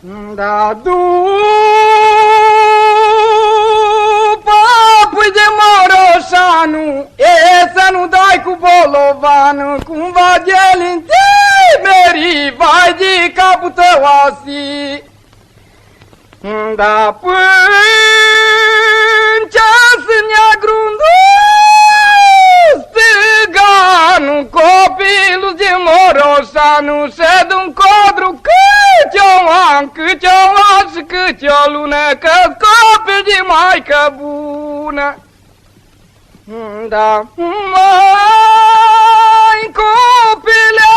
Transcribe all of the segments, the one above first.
Da, după pui de Moroșanu, să nu dai cu bolovanul, cumva gelin Tiberii, vai de capul tău asi. Da, până ceas negru stâganul, copilul de Moroșanu, șed un codru câte-o an, câte-o an și câte-o lună, că-s copil de maică bună. Da, mai copile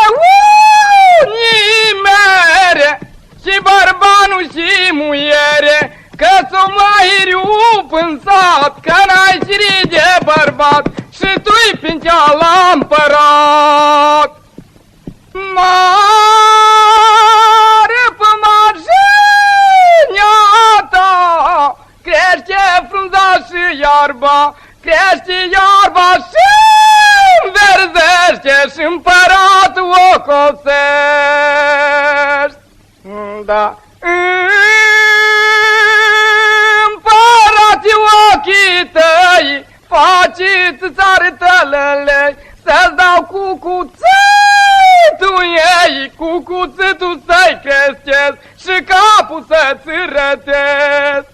unii mere, și bărbanul și muiere, că s-o mai rup în sat, că n-ai șiri de bărbat, și tu-i pincea la împărat. Mare pe marginea ta, crește frunza și iarba, crește iarba și înverzește, și împăratul o cosești. Da, împărații ochii tăi, faci-ți țară tălălei, să-ți dau cu cuțitul ei, cu cuțitul să-i creștesc și capul să-ți rătesc.